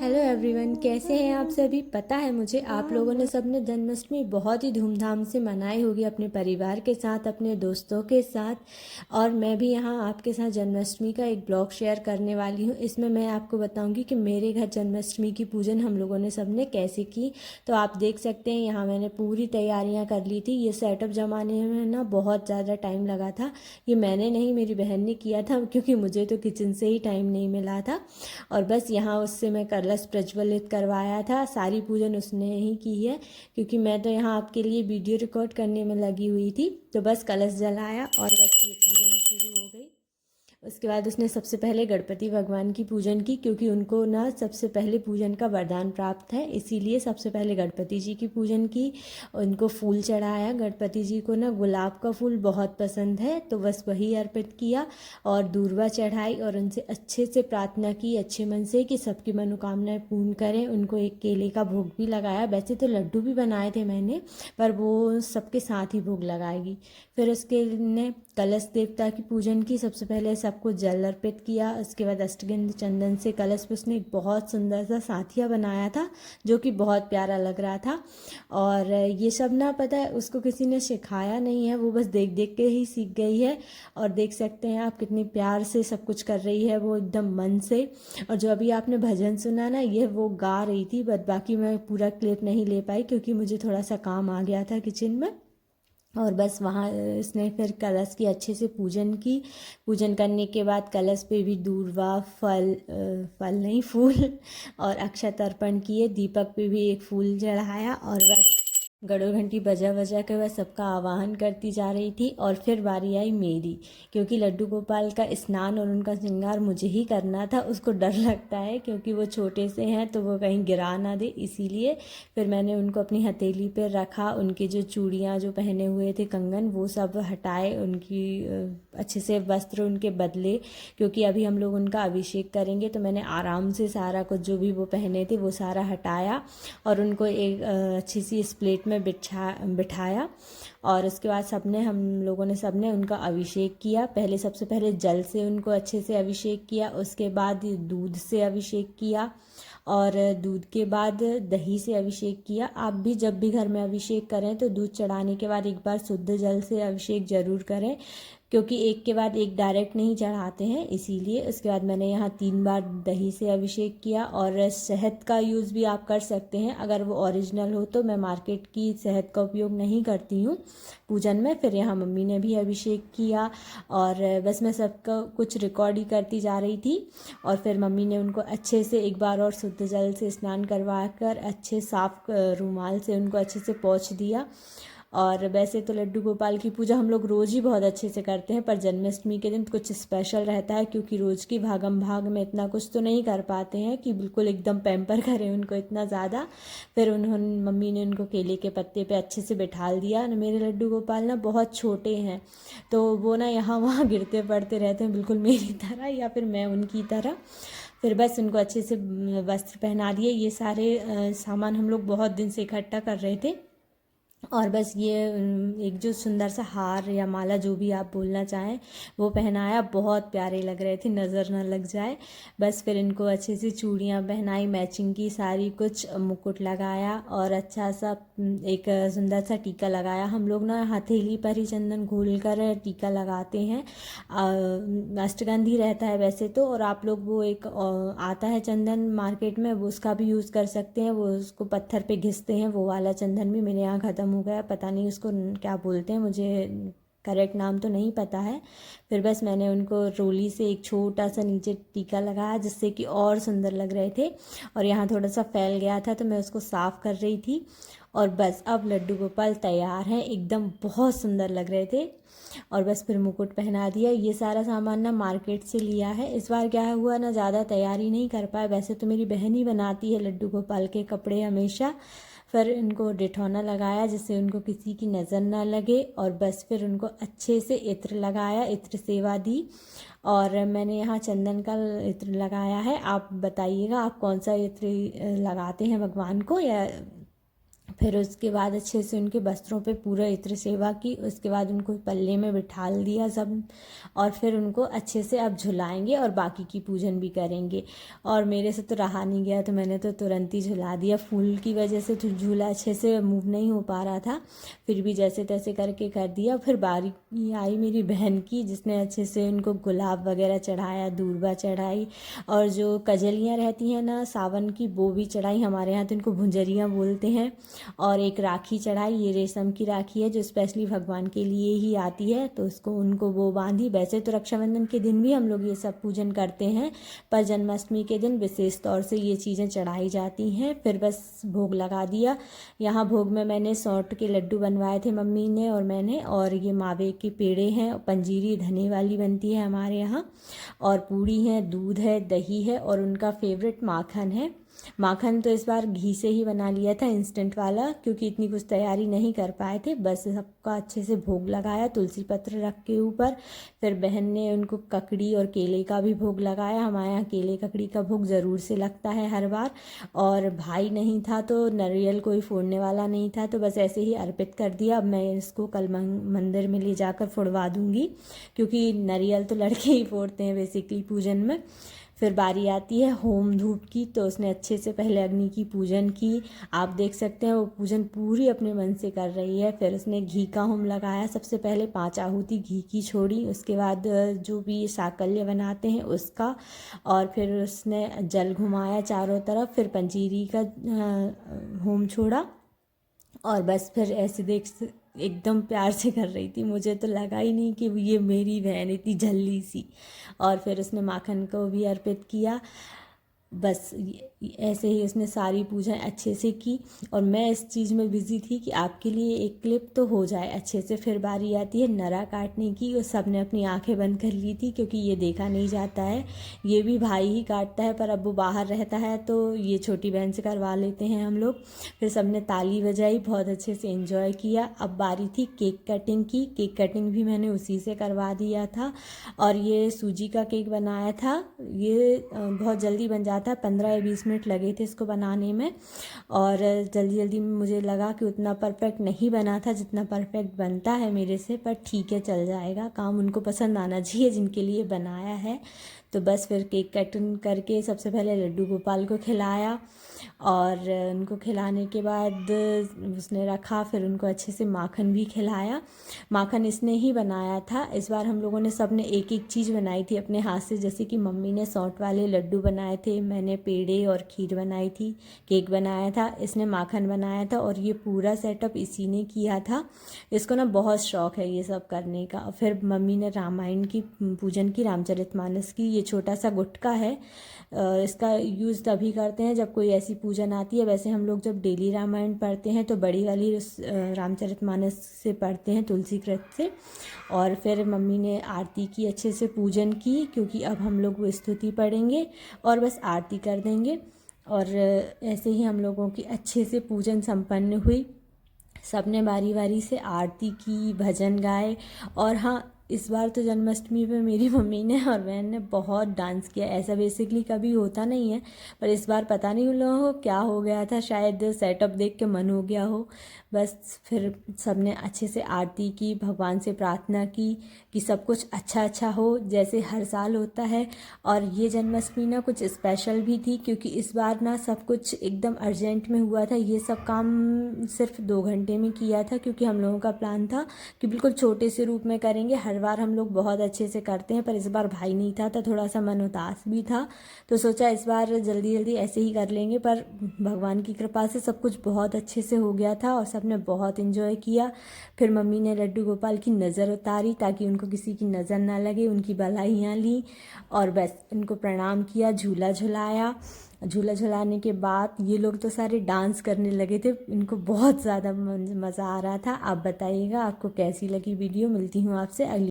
Hello everyone, कैसे हैं आप सभी। पता है मुझे आप लोगों ने सबने जन्माष्टमी बहुत ही धूमधाम से मनाई होगी अपने परिवार के साथ, अपने दोस्तों के साथ। और मैं भी यहाँ आपके साथ जन्माष्टमी का एक ब्लॉग शेयर करने वाली हूँ। इसमें मैं आपको बताऊँगी कि मेरे घर जन्माष्टमी की पूजन हम लोगों ने सबने कैसे की। तो आप देख सकते हैं यहाँ मैंने पूरी तैयारियाँ कर ली थी। ये सेटअप जमाने में ना बहुत ज़्यादा टाइम लगा था। ये मैंने नहीं, मेरी बहन ने किया था, क्योंकि मुझे तो किचन से ही टाइम नहीं मिला था। और बस यहाँ उससे मैं कलश प्रज्वलित करवाया था। सारी पूजन उसने ही की है, क्योंकि मैं तो यहाँ आपके लिए वीडियो रिकॉर्ड करने में लगी हुई थी। तो बस कलश जलाया और बस ये पूजन शुरू हो गई। उसके बाद उसने सबसे पहले गणपति भगवान की पूजन की, क्योंकि उनको ना सबसे पहले पूजन का वरदान प्राप्त है, इसीलिए सबसे पहले गणपति जी की पूजन की। उनको फूल चढ़ाया। गणपति जी को ना गुलाब का फूल बहुत पसंद है, तो बस वही अर्पित किया और दूर्वा चढ़ाई और उनसे अच्छे से प्रार्थना की, अच्छे मन से, कि सबकी मनोकामनाएं पूर्ण करें। उनको एक केले का भोग भी लगाया। वैसे तो लड्डू भी बनाए थे मैंने, पर वो सबके साथ ही भोग लगाएगी। फिर उसके ने कलश देवता की पूजन की। सबसे पहले सबको जल अर्पित किया। उसके बाद अष्टगंध चंदन से कलश पे उसने एक बहुत सुंदर सा साथिया बनाया था, जो कि बहुत प्यारा लग रहा था। और ये सब ना, पता है, उसको किसी ने सिखाया नहीं है, वो बस देख देख के ही सीख गई है। और देख सकते हैं आप कितनी प्यार से सब कुछ कर रही है वो, एकदम मन से। और जो अभी आपने भजन सुना ना, ये वो गा रही थी, बट बाकी मैं पूरा क्लिप नहीं ले पाई, क्योंकि मुझे थोड़ा सा काम आ गया था किचन में। और बस वहाँ इसने फिर कलश की अच्छे से पूजन की। पूजन करने के बाद कलश पे भी दूर्वा, फल नहीं, फूल और अक्षत अर्पण किए। दीपक पे भी एक फूल चढ़ाया और बस गड़ों घंटी बजा बजा के वह सबका आवाहन करती जा रही थी। और फिर बारी आई मेरी, क्योंकि लड्डू गोपाल का स्नान और उनका श्रृंगार मुझे ही करना था। उसको डर लगता है, क्योंकि वो छोटे से हैं, तो वो कहीं गिरा ना दे, इसीलिए फिर मैंने उनको अपनी हथेली पर रखा। उनकी जो चूड़ियाँ जो पहने हुए थे, कंगन, वो सब हटाए। उनकी अच्छे से वस्त्र उनके बदले, क्योंकि अभी हम लोग उनका अभिषेक करेंगे। तो मैंने आराम से सारा कुछ जो भी वो पहने थे वो सारा हटाया और उनको एक अच्छी सी इस प्लेट में बिठाया। और उसके बाद सबने उनका अभिषेक किया। पहले सबसे पहले जल से उनको अच्छे से अभिषेक किया, उसके बाद दूध से अभिषेक किया, और दूध के बाद दही से अभिषेक किया। आप भी जब भी घर में अभिषेक करें तो दूध चढ़ाने के बाद एक बार शुद्ध जल से अभिषेक जरूर करें, क्योंकि एक के बाद एक डायरेक्ट नहीं चढ़ाते हैं, इसीलिए। उसके बाद मैंने यहाँ 3 बार दही से अभिषेक किया। और शहद का यूज़ भी आप कर सकते हैं, अगर वो ओरिजिनल हो तो। मैं मार्केट की शहद का उपयोग नहीं करती हूँ पूजन में। फिर यहाँ मम्मी ने भी अभिषेक किया और बस मैं सबका कुछ रिकॉर्ड ही करती जा रही थी। और फिर मम्मी ने उनको अच्छे से एक बार और शुद्ध जल से स्नान करवा कर अच्छे साफ रुमाल से उनको अच्छे से पोंछ दिया। और वैसे तो लड्डू गोपाल की पूजा हम लोग रोज़ ही बहुत अच्छे से करते हैं, पर जन्माष्टमी के दिन कुछ स्पेशल रहता है, क्योंकि रोज़ की भागम भाग में इतना कुछ तो नहीं कर पाते हैं कि बिल्कुल एकदम पैम्पर करें उनको इतना ज़्यादा। फिर उन्होंने मम्मी ने उनको केले के पत्ते पे अच्छे से बिठा दिया। मेरे लड्डू गोपाल ना बहुत छोटे हैं, तो वो ना यहाँ वहाँ गिरते पड़ते रहते हैं, बिल्कुल मेरी तरह या फिर मैं उनकी तरह। फिर बस उनको अच्छे से वस्त्र पहना दिए। ये सारे सामान हम लोग बहुत दिन से इकट्ठा कर रहे थे। और बस ये एक जो सुंदर सा हार या माला, जो भी आप बोलना चाहें, वो पहनाया। बहुत प्यारे लग रहे थे, नज़र ना लग जाए। बस फिर इनको अच्छे से चूड़ियाँ पहनाई, मैचिंग की सारी कुछ, मुकुट लगाया और अच्छा सा एक सुंदर सा टीका लगाया। हम लोग ना हथेली पर ही चंदन घोल कर टीका लगाते हैं। अष्टगंध ही रहता है वैसे तो, और आप लोग वो एक आता है चंदन मार्केट में, वो उसका भी यूज़ कर सकते हैं। वो उसको पत्थर पे घिसते हैं, वो वाला चंदन भी मेरे यहाँ ख़त्म हो गया। पता नहीं उसको क्या बोलते हैं, मुझे करेक्ट नाम तो नहीं पता है। फिर बस मैंने उनको रोली से एक छोटा सा नीचे टीका लगाया, जिससे कि और सुंदर लग रहे थे। और यहाँ थोड़ा सा फैल गया था, तो मैं उसको साफ़ कर रही थी। और बस अब लड्डू गोपाल तैयार हैं, एकदम बहुत सुंदर लग रहे थे। और बस फिर मुकुट पहना दिया। ये सारा सामान ना मार्केट से लिया है। इस बार क्या हुआ ना, ज़्यादा तैयारी नहीं कर पाए। वैसे तो मेरी बहन ही बनाती है लड्डू गोपाल के कपड़े हमेशा। फिर इनको डिठौना लगाया, जिससे उनको किसी की नज़र ना लगे। और बस फिर उनको अच्छे से इत्र लगाया, इत्र सेवा दी। और मैंने यहाँ चंदन का इत्र लगाया है। आप बताइएगा आप कौन सा इत्र लगाते हैं भगवान को, या फिर उसके बाद अच्छे से उनके वस्त्रों पे पूरा इत्र सेवा की। उसके बाद उनको पल्ले में बिठाल दिया सब, और फिर उनको अच्छे से अब झुलाएंगे और बाकी की पूजन भी करेंगे। और मेरे से तो रहा नहीं गया, तो मैंने तो तुरंत ही झुला दिया। फूल की वजह से तो झूला अच्छे से मूव नहीं हो पा रहा था, फिर भी जैसे तैसे करके कर दिया। फिर बारी आई मेरी बहन की, जिसने अच्छे से उनको गुलाब वगैरह चढ़ाया, दूर्वा चढ़ाई, और जो कजलियाँ रहती हैं ना सावन की, वो भी चढ़ाई। हमारे यहाँ तो इनको भुंजरियाँ बोलते हैं। और एक राखी चढ़ाई, ये रेशम की राखी है जो स्पेशली भगवान के लिए ही आती है, तो उसको उनको वो बांधी। वैसे तो रक्षाबंधन के दिन भी हम लोग ये सब पूजन करते हैं, पर जन्माष्टमी के दिन विशेष तौर से ये चीज़ें चढ़ाई जाती हैं। फिर बस भोग लगा दिया। यहाँ भोग में मैंने सौंठ के लड्डू बनवाए थे मम्मी ने और मैंने, और ये मावे के पेड़े हैं, पंजीरी धने वाली बनती है हमारे यहाँ, और पूड़ी है, दूध है, दही है, और उनका फेवरेट माखन है। माखन तो इस बार घी से ही बना लिया था, इंस्टेंट वाला, क्योंकि इतनी कुछ तैयारी नहीं कर पाए थे। बस सबका अच्छे से भोग लगाया तुलसी पत्र रख के ऊपर। फिर बहन ने उनको ककड़ी और केले का भी भोग लगाया। हमारे यहाँ केले ककड़ी का भोग ज़रूर से लगता है हर बार। और भाई नहीं था तो नारियल कोई फोड़ने वाला नहीं था, तो बस ऐसे ही अर्पित कर दिया। अब मैं इसको कल मंदिर में ले जाकर फोड़वा दूँगी, क्योंकि नारियल तो लड़के ही फोड़ते हैं बेसिकली पूजन में। फिर बारी आती है होम धूप की, तो उसने अच्छे से पहले अग्नि की पूजन की। आप देख सकते हैं वो पूजन पूरी अपने मन से कर रही है। फिर उसने घी का होम लगाया। सबसे पहले 5 आहुति घी की छोड़ी, उसके बाद जो भी साकल्य बनाते हैं उसका, और फिर उसने जल घुमाया चारों तरफ। फिर पंजीरी का होम छोड़ा, और बस फिर ऐसे देख एकदम प्यार से कर रही थी, मुझे तो लगा ही नहीं कि ये मेरी बहन इतनी झल्ली सी। और फिर उसने माखन को भी अर्पित किया। बस ऐसे ही उसने सारी पूजा अच्छे से की, और मैं इस चीज़ में बिज़ी थी कि आपके लिए एक क्लिप तो हो जाए अच्छे से। फिर बारी आती है नरा काटने की, और सब ने अपनी आंखें बंद कर ली थी, क्योंकि ये देखा नहीं जाता है। ये भी भाई ही काटता है, पर अब वो बाहर रहता है तो ये छोटी बहन से करवा लेते हैं हम लोग। फिर सब ने ताली बजाई, बहुत अच्छे से एंजॉय किया। अब बारी थी केक कटिंग की। केक कटिंग भी मैंने उसी से करवा दिया था, और ये सूजी का केक बनाया था। ये बहुत जल्दी बन जाता है, 15 या 20 मिनट लगे थे इसको बनाने में, और जल्दी जल्दी में मुझे लगा कि उतना परफेक्ट नहीं बना था जितना परफेक्ट बनता है मेरे से, पर ठीक है, चल जाएगा काम। उनको पसंद आना चाहिए जिनके लिए बनाया है। तो बस फिर केक कटिंग करके सबसे पहले लड्डू गोपाल को खिलाया, और उनको खिलाने के बाद उसने रखा। फिर उनको अच्छे से माखन भी खिलाया। माखन इसने ही बनाया था। इस बार हम लोगों ने सब ने एक एक चीज़ बनाई थी अपने हाथ से, जैसे कि मम्मी ने सौंठ वाले लड्डू बनाए थे, मैंने पेड़े और खीर बनाई थी, केक बनाया था, इसने माखन बनाया था, और ये पूरा सेटअप इसी ने किया था। इसको ना बहुत शौक़ है ये सब करने का। फिर मम्मी ने रामायण की पूजन की, रामचरितमानस की। ये छोटा सा गुटका है, इसका यूज़ तभी करते हैं जब कोई ऐसी पूजन आती है। वैसे हम लोग जब डेली रामायण पढ़ते हैं तो बड़ी वाली रामचरितमानस से पढ़ते हैं, तुलसी कृत से। और फिर मम्मी ने आरती की, अच्छे से पूजन की, क्योंकि अब हम लोग वो स्तुति पढ़ेंगे और बस आरती कर देंगे। और ऐसे ही हम लोगों की अच्छे से पूजन संपन्न हुई। सबने बारी बारी से आरती की, भजन गाए। और हाँ, इस बार तो जन्माष्टमी पे मेरी मम्मी ने और बहन ने बहुत डांस किया। ऐसा बेसिकली कभी होता नहीं है, पर इस बार पता नहीं उन लोगों को क्या हो गया था, शायद सेटअप देख के मन हो गया हो। बस फिर सबने अच्छे से आरती की, भगवान से प्रार्थना की कि सब कुछ अच्छा अच्छा हो, जैसे हर साल होता है। और ये जन्माष्टमी ना कुछ स्पेशल भी थी, क्योंकि इस बार ना सब कुछ एकदम अर्जेंट में हुआ था। ये सब काम सिर्फ 2 घंटे में किया था, क्योंकि हम लोगों का प्लान था कि बिल्कुल छोटे से रूप में करेंगे। हर बार हम लोग बहुत अच्छे से करते हैं, पर इस बार भाई नहीं था तो थोड़ा सा मन उदास भी था, तो सोचा इस बार जल्दी जल्दी ऐसे ही कर लेंगे। पर भगवान की कृपा से सब कुछ बहुत अच्छे से हो गया था, और सबने बहुत एंजॉय किया। फिर मम्मी ने लड्डू गोपाल की नज़र उतारी, ताकि उनको किसी की नज़र ना लगे, उनकी बधाइयाँ ली, और बस उनको प्रणाम किया, झूला झुलाया। झूला झुलाने के बाद ये लोग तो सारे डांस करने लगे थे, इनको बहुत ज़्यादा मज़ा आ रहा था। आप बताइएगा आपको कैसी लगी वीडियो। मिलती हूँ आपसे अगली